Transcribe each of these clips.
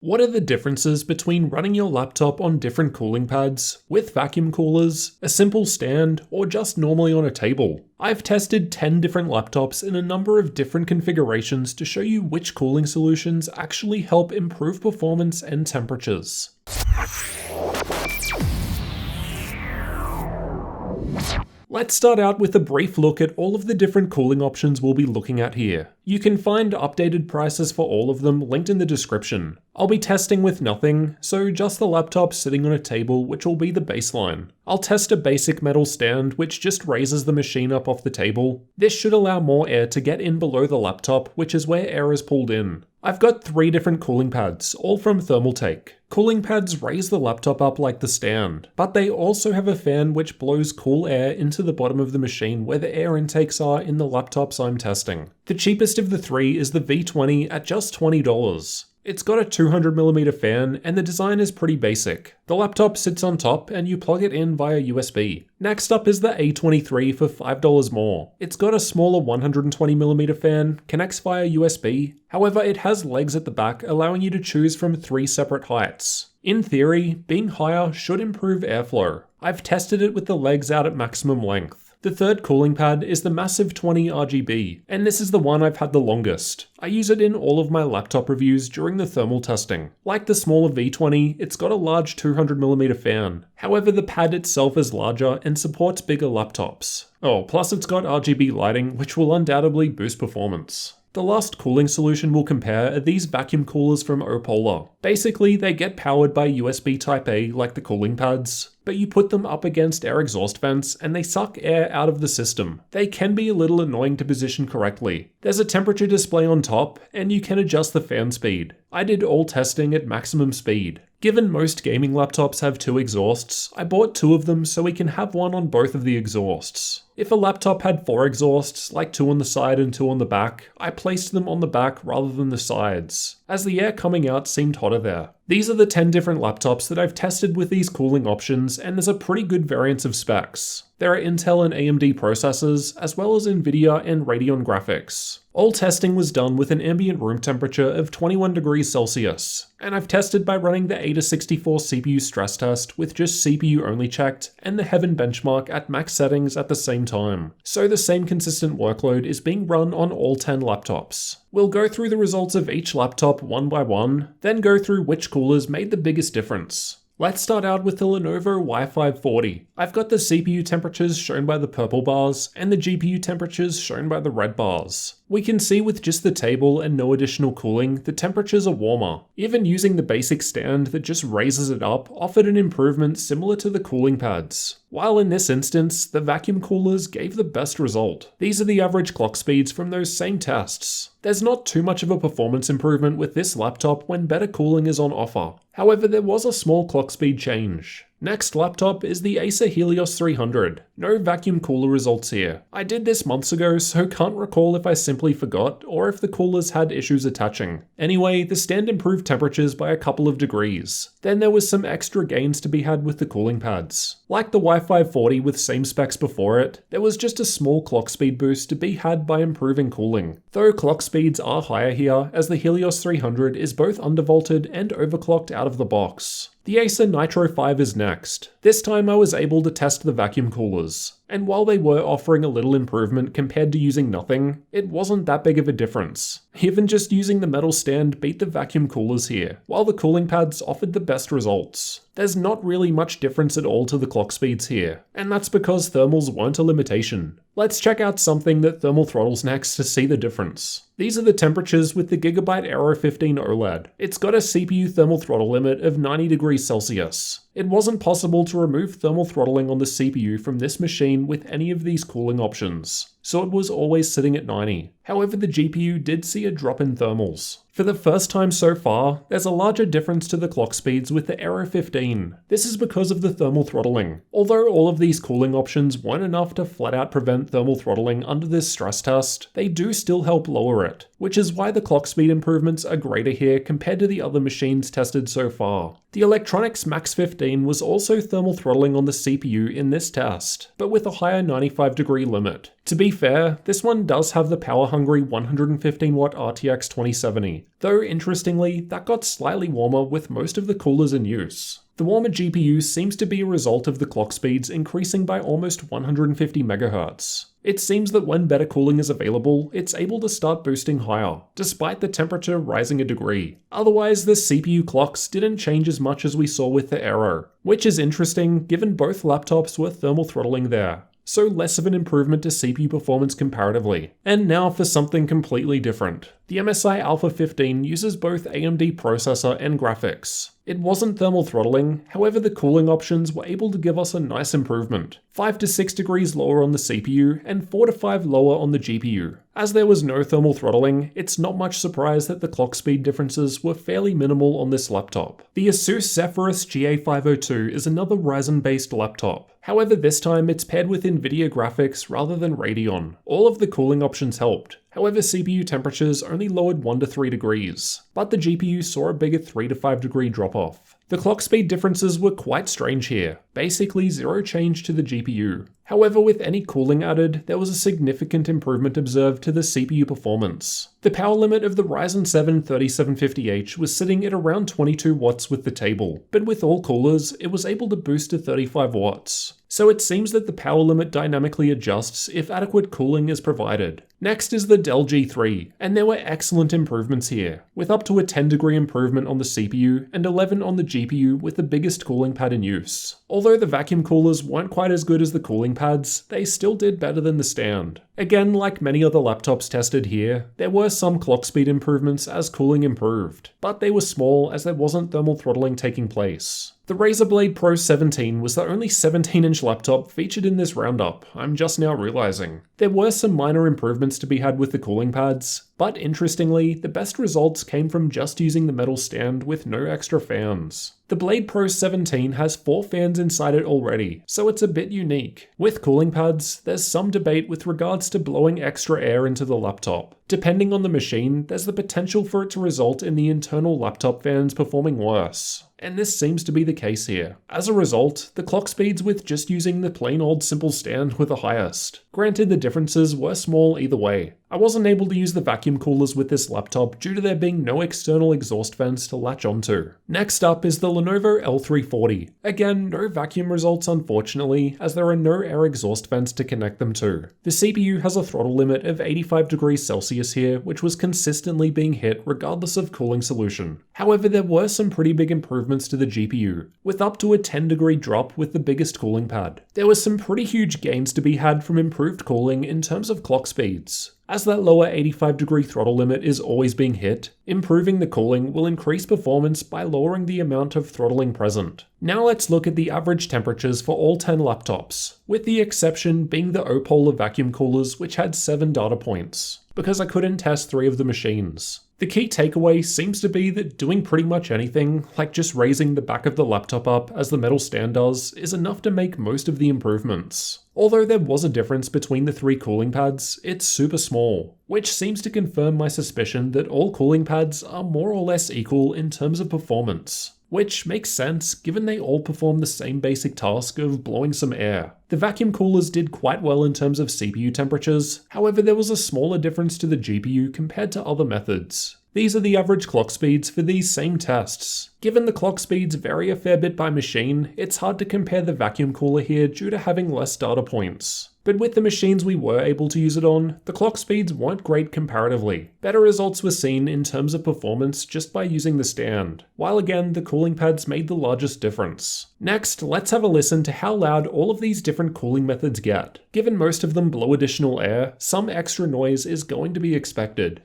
What are the differences between running your laptop on different cooling pads, with vacuum coolers, a simple stand, or just normally on a table? I've tested 10 different laptops in a number of different configurations to show you which cooling solutions actually help improve performance and temperatures. Let's start out with a brief look at all of the different cooling options we'll be looking at here. You can find updated prices for all of them linked in the description. I'll be testing with nothing, so just the laptop sitting on a table, which will be the baseline. I'll test a basic metal stand which just raises the machine up off the table. This should allow more air to get in below the laptop, which is where air is pulled in. I've got 3 different cooling pads, all from Jarrod'sTech. Cooling pads raise the laptop up like the stand, but they also have a fan which blows cool air into the bottom of the machine where the air intakes are in the laptops I'm testing. The cheapest of the 3 is the V20 at just $20. It's got a 200mm fan and the design is pretty basic. The laptop sits on top and you plug it in via USB. Next up is the A23 for $5 more. It's got a smaller 120mm fan, connects via USB, however it has legs at the back allowing you to choose from 3 separate heights. In theory, being higher should improve airflow. I've tested it with the legs out at maximum length. The third cooling pad is the massive 20 RGB, and this is the one I've had the longest. I use it in all of my laptop reviews during the thermal testing. Like the smaller V20, it's got a large 200mm fan. However, the pad itself is larger and supports bigger laptops. Oh, plus it's got RGB lighting, which will undoubtedly boost performance. The last cooling solution we'll compare are these vacuum coolers from Opolar. Basically, they get powered by USB Type-A like the cooling pads, but you put them up against air exhaust vents and they suck air out of the system. They can be a little annoying to position correctly. There's a temperature display on top, and you can adjust the fan speed. I did all testing at maximum speed. Given most gaming laptops have 2 exhausts, I bought 2 of them so we can have one on both of the exhausts. If a laptop had 4 exhausts, like 2 on the side and 2 on the back, I placed them on the back rather than the sides, as the air coming out seemed hotter there. These are the 10 different laptops that I've tested with these cooling options, and there's a pretty good variance of specs. There are Intel and AMD processors, as well as Nvidia and Radeon graphics. All testing was done with an ambient room temperature of 21 degrees Celsius, and I've tested by running the Ada64 CPU stress test with just CPU only checked, and the Heaven benchmark at max settings at the same time. So the same consistent workload is being run on all 10 laptops. We'll go through the results of each laptop one by one, then go through which coolers made the biggest difference. Let's start out with the Lenovo Y540. I've got the CPU temperatures shown by the purple bars and the GPU temperatures shown by the red bars. We can see with just the table and no additional cooling, the temperatures are warmer. Even using the basic stand that just raises it up offered an improvement similar to the cooling pads. While in this instance, the vacuum coolers gave the best result. These are the average clock speeds from those same tests. There's not too much of a performance improvement with this laptop when better cooling is on offer. However, there was a small clock speed change. Next laptop is the Acer Helios 300. No vacuum cooler results here. I did this months ago, so can't recall if I simply forgot or if the coolers had issues attaching. Anyway, the stand improved temperatures by a couple of degrees. Then there was some extra gains to be had with the cooling pads. Like the Y540 with same specs before it, there was just a small clock speed boost to be had by improving cooling. Though clock speeds are higher here, as the Helios 300 is both undervolted and overclocked out of the box. The Acer Nitro 5 is next. This time I was able to test the vacuum coolers, and while they were offering a little improvement compared to using nothing, it wasn't that big of a difference. Even just using the metal stand beat the vacuum coolers here, while the cooling pads offered the best results. There's not really much difference at all to the clock speeds here, and that's because thermals weren't a limitation. Let's check out something that thermal throttles next to see the difference. These are the temperatures with the Gigabyte Aero 15 OLED. It's got a CPU thermal throttle limit of 90 degrees Celsius. It wasn't possible to remove thermal throttling on the CPU from this machine with any of these cooling options, so it was always sitting at 90. However, the GPU did see a drop in thermals. For the first time so far, there's a larger difference to the clock speeds with the Aero 15. This is because of the thermal throttling. Although all of these cooling options weren't enough to flat out prevent thermal throttling under this stress test, they do still help lower it, which is why the clock speed improvements are greater here compared to the other machines tested so far. The Electronics Max 15 was also thermal throttling on the CPU in this test, but with a higher 95 degree limit. To be fair, this one does have the power-hungry 115W RTX 2070, though interestingly, that got slightly warmer with most of the coolers in use. The warmer GPU seems to be a result of the clock speeds increasing by almost 150 MHz. It seems that when better cooling is available, it's able to start boosting higher, despite the temperature rising a degree. Otherwise, the CPU clocks didn't change as much as we saw with the Aero, which is interesting given both laptops were thermal throttling there, so less of an improvement to CPU performance comparatively. And now for something completely different. The MSI Alpha 15 uses both AMD processor and graphics. It wasn't thermal throttling, however the cooling options were able to give us a nice improvement. 5 to 6 degrees lower on the CPU and 4 to 5 lower on the GPU. As there was no thermal throttling, it's not much surprise that the clock speed differences were fairly minimal on this laptop. The Asus Zephyrus GA502 is another Ryzen-based laptop. However, this time it's paired with NVIDIA graphics rather than Radeon. All of the cooling options helped. However, CPU temperatures only lowered 1 to 3 degrees, but the GPU saw a bigger 3 to 5 degree drop off. The clock speed differences were quite strange here, basically zero change to the GPU. However, with any cooling added, there was a significant improvement observed to the CPU performance. The power limit of the Ryzen 7 3750H was sitting at around 22 watts with the table, but with all coolers, it was able to boost to 35 watts. So it seems that the power limit dynamically adjusts if adequate cooling is provided. Next is the Dell G3, and there were excellent improvements here, with up to a 10 degree improvement on the CPU and 11 on the GPU with the biggest cooling pad in use. Although the vacuum coolers weren't quite as good as the cooling pads, they still did better than the stand. Again, like many other laptops tested here, there were some clock speed improvements as cooling improved, but they were small as there wasn't thermal throttling taking place. The Razer Blade Pro 17 was the only 17-inch laptop featured in this roundup, I'm just now realizing. There were some minor improvements to be had with the cooling pads, but interestingly, the best results came from just using the metal stand with no extra fans. The Blade Pro 17 has 4 fans inside it already, so it's a bit unique. With cooling pads, there's some debate with regards to blowing extra air into the laptop. Depending on the machine, there's the potential for it to result in the internal laptop fans performing worse. And this seems to be the case here. As a result, the clock speeds with just using the plain old simple stand were the highest. Granted, the differences were small either way. I wasn't able to use the vacuum coolers with this laptop due to there being no external exhaust vents to latch onto. Next up is the Lenovo L340. Again, no vacuum results unfortunately, as there are no air exhaust vents to connect them to. The CPU has a throttle limit of 85 degrees Celsius here, which was consistently being hit regardless of cooling solution. However, there were some pretty big improvements to the GPU, with up to a 10 degree drop with the biggest cooling pad. There were some pretty huge gains to be had from improved cooling in terms of clock speeds. As that lower 85 degree throttle limit is always being hit, improving the cooling will increase performance by lowering the amount of throttling present. Now let's look at the average temperatures for all 10 laptops, with the exception being the O-Polar vacuum coolers which had 7 data points, because I couldn't test 3 of the machines. The key takeaway seems to be that doing pretty much anything, like just raising the back of the laptop up as the metal stand does, is enough to make most of the improvements. Although there was a difference between the 3 cooling pads, it's super small, which seems to confirm my suspicion that all cooling pads are more or less equal in terms of performance. Which makes sense given they all perform the same basic task of blowing some air. The vacuum coolers did quite well in terms of CPU temperatures, however there was a smaller difference to the GPU compared to other methods. These are the average clock speeds for these same tests. Given the clock speeds vary a fair bit by machine, it's hard to compare the vacuum cooler here due to having less data points. But with the machines we were able to use it on, the clock speeds weren't great comparatively. Better results were seen in terms of performance just by using the stand, while again the cooling pads made the largest difference. Next, let's have a listen to how loud all of these different cooling methods get. Given most of them blow additional air, some extra noise is going to be expected.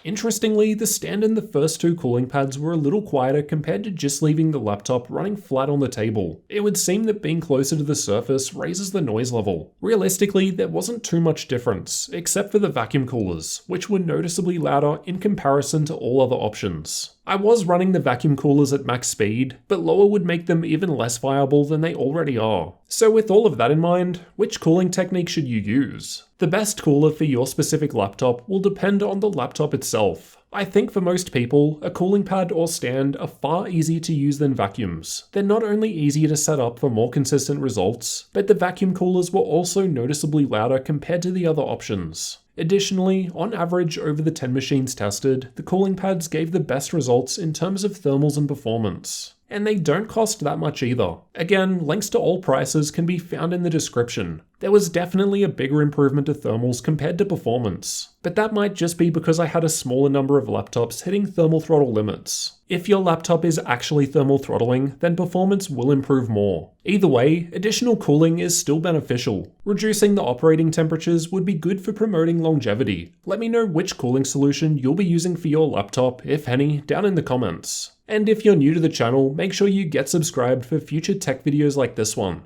Interestingly, the stand and the first 2 cooling pads were a little quieter compared to just leaving the laptop running flat on the table. It would seem that being closer to the surface raises the noise level. Realistically, there wasn't too much difference, except for the vacuum coolers, which were noticeably louder in comparison to all other options. I was running the vacuum coolers at max speed, but lower would make them even less viable than they already are. So with all of that in mind, which cooling technique should you use? The best cooler for your specific laptop will depend on the laptop itself. I think for most people, a cooling pad or stand are far easier to use than vacuums. They're not only easier to set up for more consistent results, but the vacuum coolers were also noticeably louder compared to the other options. Additionally, on average over the 10 machines tested, the cooling pads gave the best results in terms of thermals and performance. And they don't cost that much either. Again, links to all prices can be found in the description. There was definitely a bigger improvement to thermals compared to performance, but that might just be because I had a smaller number of laptops hitting thermal throttle limits. If your laptop is actually thermal throttling, then performance will improve more. Either way, additional cooling is still beneficial. Reducing the operating temperatures would be good for promoting longevity. Let me know which cooling solution you'll be using for your laptop, if any, down in the comments. And if you're new to the channel, make sure you get subscribed for future tech videos like this one.